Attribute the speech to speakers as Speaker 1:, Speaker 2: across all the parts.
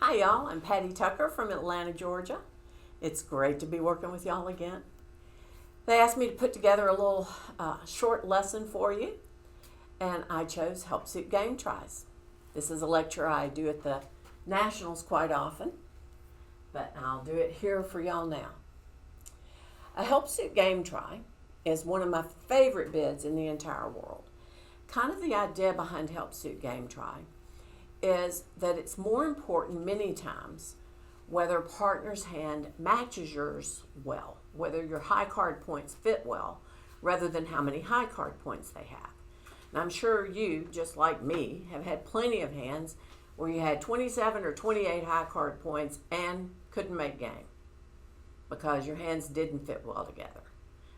Speaker 1: Hi, y'all. I'm Patty Tucker from Atlanta, Georgia. It's great to be working with y'all again. They asked me to put together a little short lesson for you, and I chose Help Suit Game Tries. This is a lecture I do at the Nationals quite often, but I'll do it here for y'all now. A Help Suit Game Try is one of my favorite bids in the entire world. Kind of the idea behind Help Suit Game Try is that it's more important many times whether partner's hand matches yours well, whether your high card points fit well, rather than how many high card points they have. And I'm sure you, just like me, have had plenty of hands where you had 27 or 28 high card points and couldn't make game because your hands didn't fit well together.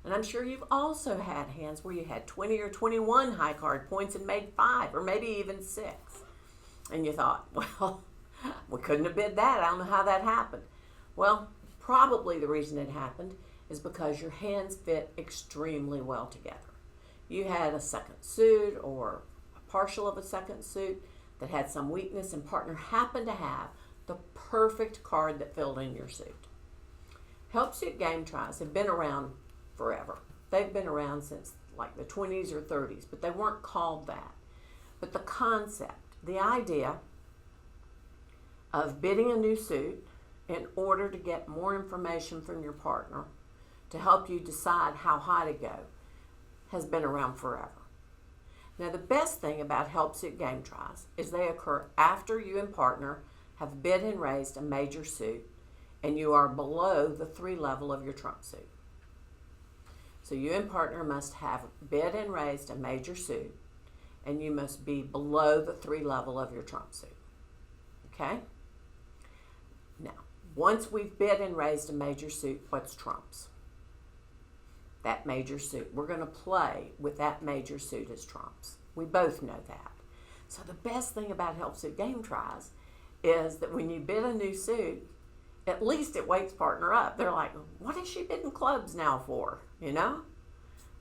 Speaker 1: And I'm sure you've also had hands where you had 20 or 21 high card points and made 5 or maybe even 6. And you thought, well, we couldn't have bid that. I don't know how that happened. Well, probably the reason it happened is because your hands fit extremely well together. You had a second suit or a partial of a second suit that had some weakness, and partner happened to have the perfect card that filled in your suit. Help Suit Game Tries have been around forever. They've been around since like the 20s or 30s, but they weren't called that. But the concept, the idea of bidding a new suit in order to get more information from your partner to help you decide how high to go has been around forever. Now, the best thing about Help Suit Game Tries is they occur after you and partner have bid and raised a major suit and you are below the 3 level of your trump suit. So you and partner must have bid and raised a major suit, and you must be below the 3 level of your trump suit. Okay? Now, once we've bid and raised a major suit, what's trumps? That major suit. We're going to play with that major suit as trumps. We both know that. So the best thing about Help Suit Game Tries is that when you bid a new suit, at least it wakes partner up. They're like, what is she bidding clubs now for? You know?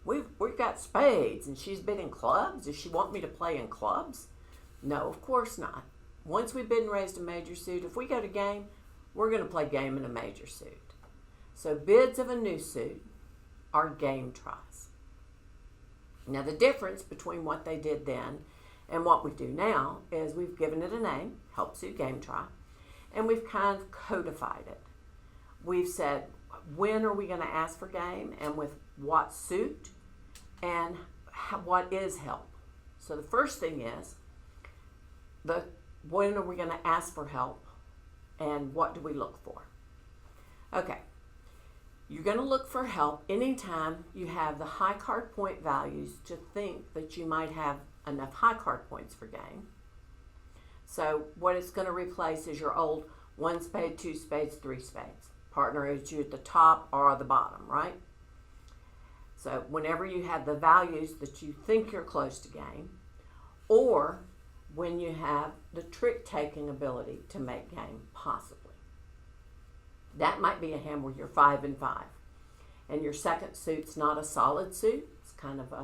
Speaker 1: We've got spades and she's bidding clubs. Does she want me to play in clubs? No, of course not. Once we've bid and raised a major suit, if we go to game, we're going to play game in a major suit. So bids of a new suit are game tries. Now the difference between what they did then and what we do now is we've given it a name, Help Suit Game Try, and we've kind of codified it. We've said, when are we going to ask for game and with what suit and what is help. So the first thing is, when are we going to ask for help and what do we look for? Okay, you're going to look for help anytime you have the high card point values to think that you might have enough high card points for game. So what it's going to replace is your old 1 spade, 2 spades, 3 spades. Partner is you at the top or the bottom, right? So whenever you have the values that you think you're close to game, or when you have the trick-taking ability to make game, possibly. That might be a hand where you're 5 and 5, and your second suit's not a solid suit. It's kind of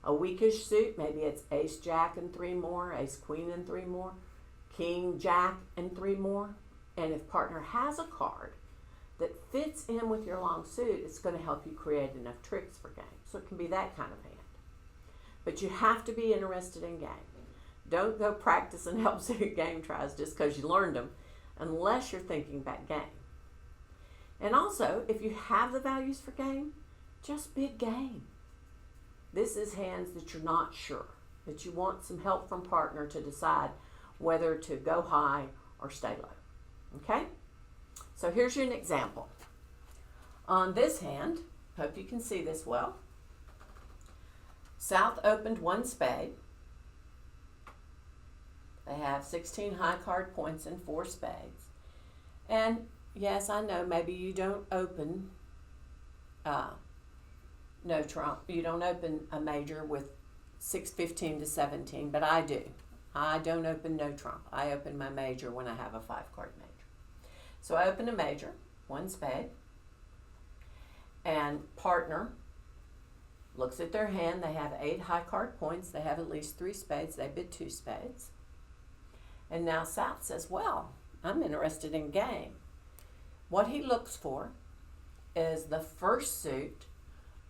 Speaker 1: a weakish suit. Maybe it's ace, jack, and 3 more, ace, queen, and 3 more, king, jack, and 3 more. And if partner has a card that fits in with your long suit, it's going to help you create enough tricks for game. So it can be that kind of hand. But you have to be interested in game. Don't go practicing Help Suit Game Tries just because you learned them, unless you're thinking about game. And also, if you have the values for game, just bid game. This is hands that you're not sure, that you want some help from partner to decide whether to go high or stay low. Okay? So here's an example. On this hand, hope you can see this well. South opened 1 spade. They have 16 high card points and 4 spades. And yes, I know maybe you don't open no trump. You don't open a major with 6, 15 to 17, but I do. I don't open no trump. I open my major when I have a 5 card major. So I open a major, 1 spade, and partner looks at their hand. They have 8 high card points. They have at least 3 spades. They bid 2 spades. And now South says, well, I'm interested in game. What he looks for is the first suit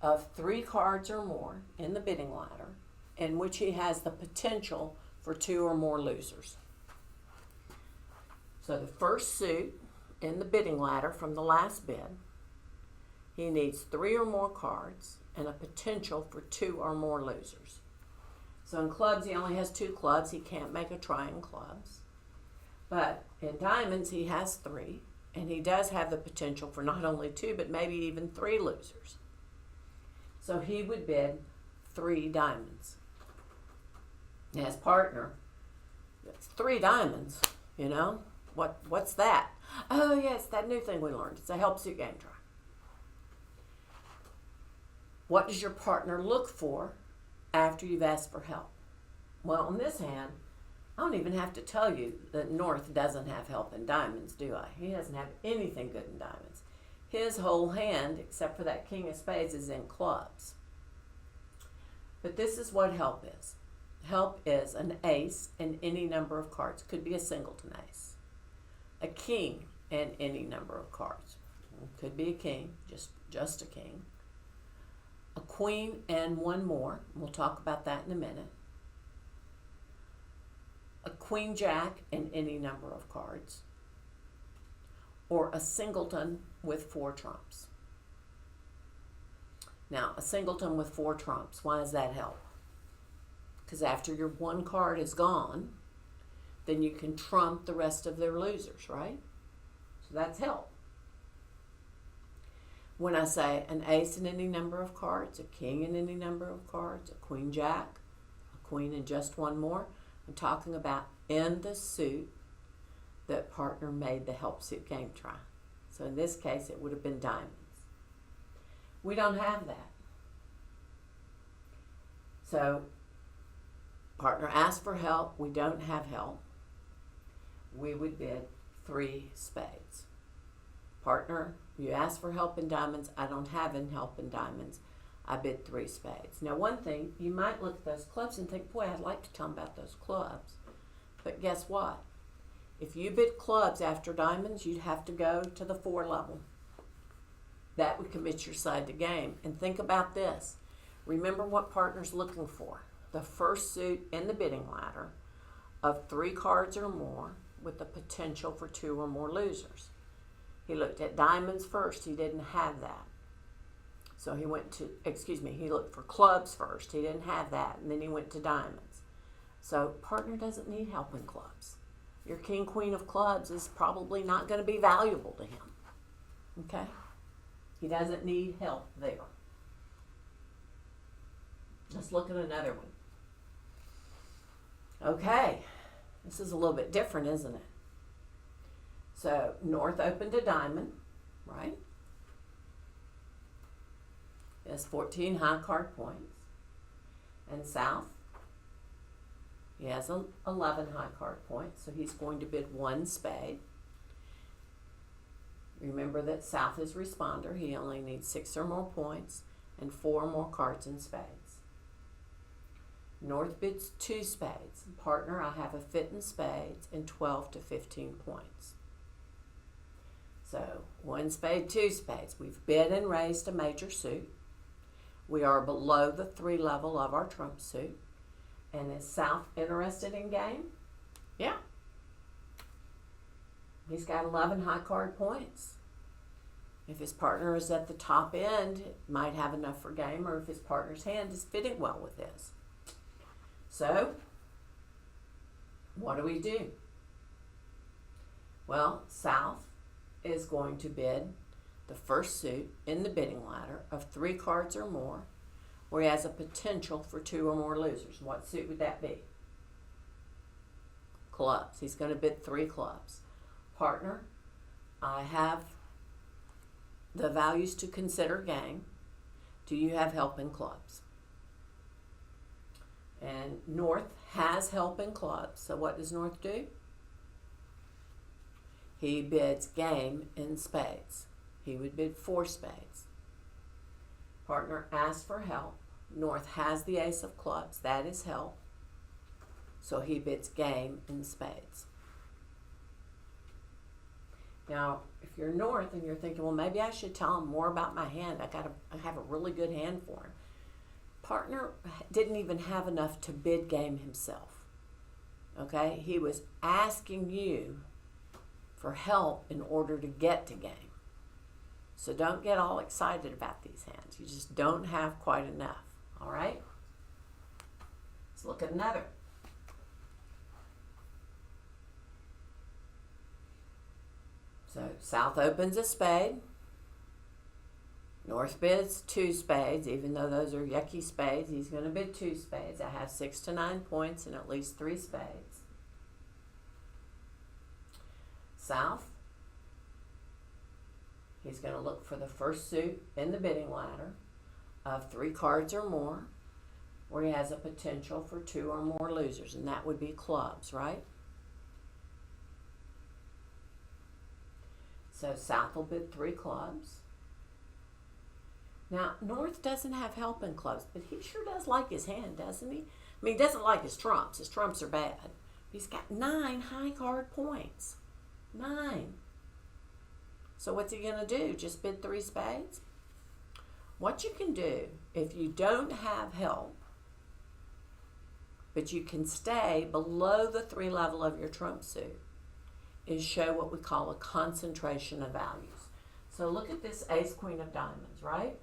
Speaker 1: of 3 cards or more in the bidding ladder in which he has the potential for 2 or more losers. So the first suit in the bidding ladder from the last bid, he needs 3 or more cards and a potential for 2 or more losers. So in clubs, he only has 2 clubs. He can't make a try in clubs. But in diamonds, he has 3, and he does have the potential for not only 2, but maybe even 3 losers. So he would bid 3 diamonds. And his partner, it's 3 diamonds, you know? What's that? Oh, yes, that new thing we learned. It's a help suit game try. What does your partner look for after you've asked for help? Well, on this hand, I don't even have to tell you that North doesn't have help in diamonds, do I? He doesn't have anything good in diamonds. His whole hand, except for that king of spades, is in clubs. But this is what help is. Help is an ace and any number of cards. Could be a singleton ace. A king and any number of cards. Could be a king, just a king. A queen and 1 more. We'll talk about that in a minute. A queen jack and any number of cards. Or a singleton with 4 trumps. Now, a singleton with 4 trumps, why does that help? Because after your 1 card is gone, then you can trump the rest of their losers, right? So that's help. When I say an ace in any number of cards, a king in any number of cards, a queen jack, a queen and just 1 more, I'm talking about in the suit that partner made the help suit game try. So in this case, it would have been diamonds. We don't have that. So partner asked for help. We don't have help. We would bid 3 spades. Partner, you asked for help in diamonds. I don't have any help in diamonds. I bid 3 spades. Now, one thing, you might look at those clubs and think, boy, I'd like to tell them about those clubs. But guess what? If you bid clubs after diamonds, you'd have to go to the 4 level. That would commit your side to game. And think about this. Remember what partner's looking for. The first suit in the bidding ladder of 3 cards or more with the potential for 2 or more losers. He looked at diamonds first. He didn't have that. So he looked for clubs first. He didn't have that. And then he went to diamonds. So partner doesn't need help in clubs. Your king, queen of clubs is probably not going to be valuable to him. Okay? He doesn't need help there. Let's look at another one. Okay. This is a little bit different, isn't it? So North opened a diamond, right? He has 14 high card points. And South, he has 11 high card points, so he's going to bid 1 spade. Remember that South is responder. He only needs 6 or more points and 4 more cards in spades. North bids 2 spades. Partner, I have a fit in spades and 12 to 15 points. So 1 spade, 2 spades. We've bid and raised a major suit. We are below the 3 level of our trump suit. And is South interested in game? Yeah. He's got 11 high card points. If his partner is at the top end, it might have enough for game, or if his partner's hand is fitting well with his. So, what do? Well, South is going to bid the first suit in the bidding ladder of 3 cards or more, where he has a potential for 2 or more losers. What suit would that be? Clubs. He's going to bid 3 clubs. Partner, I have the values to consider game. Do you have help in clubs? And North has help in clubs. So what does North do? He bids game in spades. He would bid 4 spades. Partner asks for help. North has the ace of clubs. That is help. So he bids game in spades. Now, if you're north and you're thinking, well, maybe I should tell him more about my hand. I have a really good hand for him. Partner didn't even have enough to bid game himself. Okay? He was asking you for help in order to get to game. So don't get all excited about these hands. You just don't have quite enough. All right? Let's look at another. So South opens a spade. North bids 2 spades, even though those are yucky spades. He's going to bid 2 spades. I have 6 to 9 points and at least 3 spades. South, he's going to look for the first suit in the bidding ladder of 3 cards or more, where he has a potential for 2 or more losers, and that would be clubs, right? So South will bid 3 clubs. Now, North doesn't have help in clubs, but he sure does like his hand, doesn't he? I mean, he doesn't like his trumps. His trumps are bad. He's got 9 high card points. 9. So what's he going to do? Just bid 3 spades? What you can do, if you don't have help, but you can stay below the 3 level of your trump suit, is show what we call a concentration of values. So look at this ace queen of diamonds, right?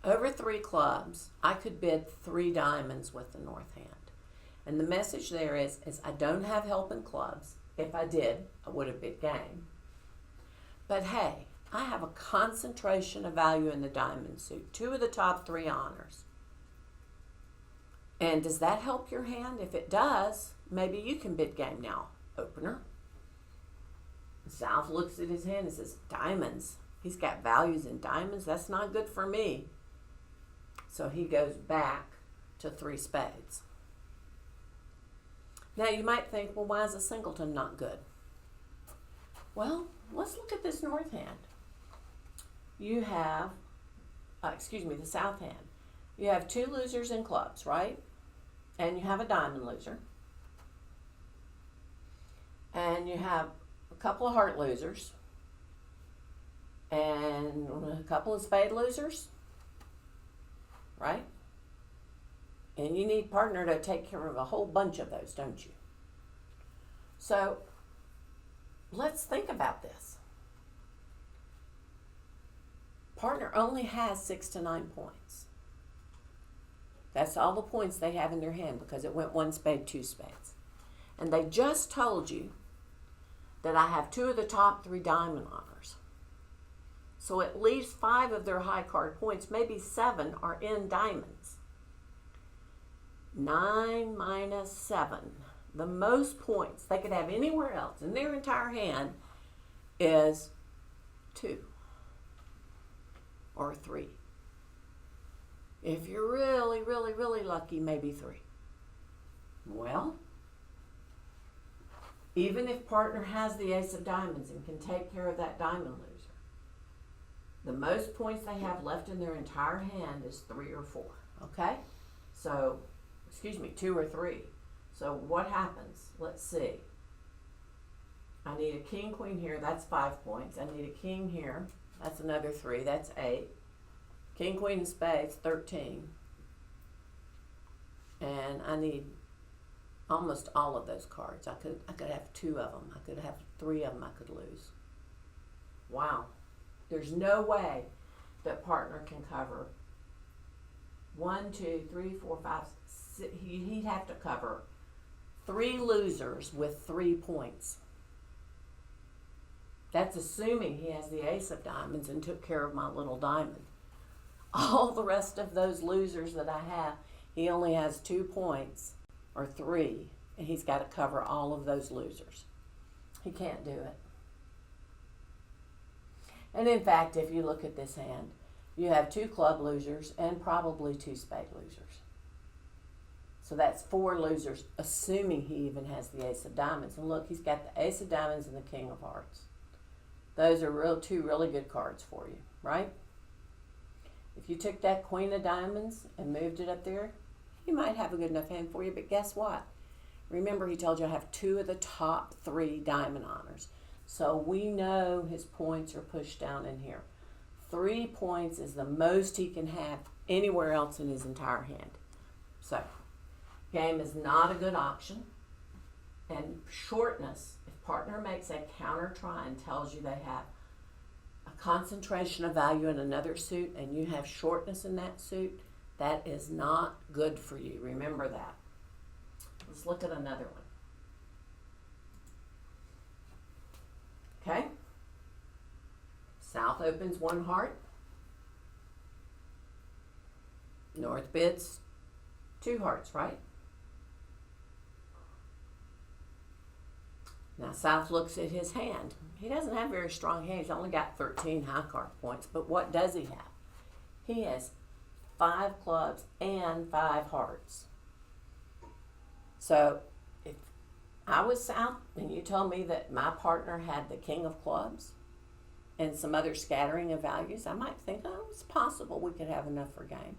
Speaker 1: Over 3 clubs, I could bid 3 diamonds with the north hand. And the message there is I don't have help in clubs. If I did, I would have bid game. But hey, I have a concentration of value in the diamond suit. 2 of the top 3 honors. And does that help your hand? If it does, maybe you can bid game now, opener. South looks at his hand and says, diamonds. He's got values in diamonds. That's not good for me. So he goes back to 3 spades. Now you might think, well, why is a singleton not good? Well, let's look at this north hand. You have, the south hand. You have 2 losers in clubs, right? And you have a diamond loser. And you have a couple of heart losers. And a couple of spade losers. Right? And you need partner to take care of a whole bunch of those, don't you? So let's think about this. Partner only has 6 to 9 points. That's all the points they have in their hand because it went 1 spade, 2 spades. And they just told you that I have 2 of the top 3 diamond honors. So at least 5 of their high card points, maybe 7, are in diamonds. 9 minus 7. The most points they could have anywhere else in their entire hand is 2 or 3. If you're really, really, really lucky, maybe 3. Well, even if partner has the ace of diamonds and can take care of that diamond loser, the most points they have left in their entire hand is 3 or 4. Okay? So, 2 or 3. So what happens? Let's see. I need a king, queen here. That's 5 points. I need a king here. That's another 3. That's 8. King, queen, and spades, 13. And I need almost all of those cards. I could have 2 of them. I could have 3 of them I could lose. Wow. There's no way that partner can cover 1, 2, 3, 4, 5, 6. He'd have to cover 3 losers with 3 points. That's assuming he has the ace of diamonds and took care of my little diamond. All the rest of those losers that I have, he only has 2 points or 3, and he's got to cover all of those losers. He can't do it. And in fact, if you look at this hand, you have 2 club losers and probably 2 spade losers. So that's 4 losers, assuming he even has the ace of diamonds. And look, he's got the ace of diamonds and the king of hearts. Those are 2 really good cards for you, right? If you took that queen of diamonds and moved it up there, he might have a good enough hand for you, but guess what? Remember, he told you I have 2 of the top 3 diamond honors. So we know his points are pushed down in here. 3 points is the most he can have anywhere else in his entire hand. So, game is not a good option. And shortness, if partner makes a counter try and tells you they have a concentration of value in another suit and you have shortness in that suit, that is not good for you. Remember that. Let's look at another one. Okay. South opens 1 heart. North bids 2 hearts, right? Now South looks at his hand. He doesn't have very strong hand. He's only got 13 high card points. But what does he have? He has 5 clubs and 5 hearts. So if I was South and you told me that my partner had the king of clubs and some other scattering of values, I might think, oh, it's possible we could have enough for game.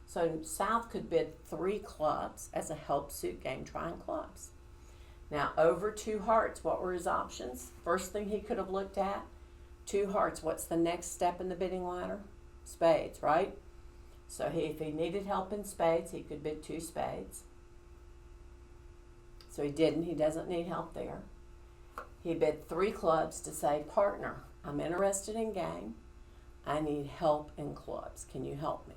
Speaker 1: So South could bid 3 clubs as a help suit game, trying clubs. Now, over 2 hearts, what were his options? First thing he could have looked at, 2 hearts. What's the next step in the bidding ladder? Spades, right? So if he needed help in spades, he could bid 2 spades. So he didn't. He doesn't need help there. He bid 3 clubs to say, partner, I'm interested in game. I need help in clubs. Can you help me?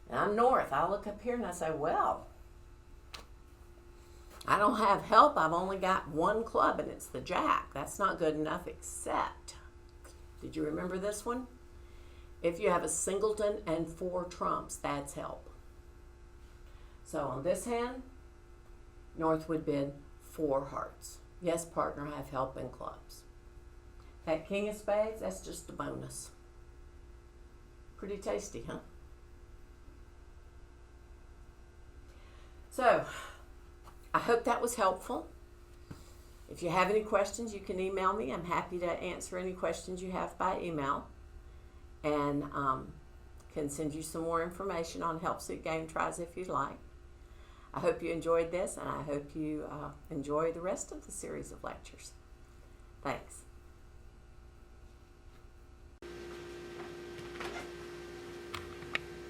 Speaker 1: And I'm North. I look up here and I say, well, I don't have help. I've only got 1 club, and it's the jack. That's not good enough, except, did you remember this one? If you have a singleton and 4 trumps, that's help. So on this hand, North would bid 4 hearts. Yes, partner, I have help in clubs. That king of spades, that's just a bonus. Pretty tasty, huh? So, I hope that was helpful. If you have any questions, you can email me. I'm happy to answer any questions you have by email. And can send you some more information on help suit game tries if you'd like. I hope you enjoyed this, and I hope you enjoy the rest of the series of lectures. Thanks.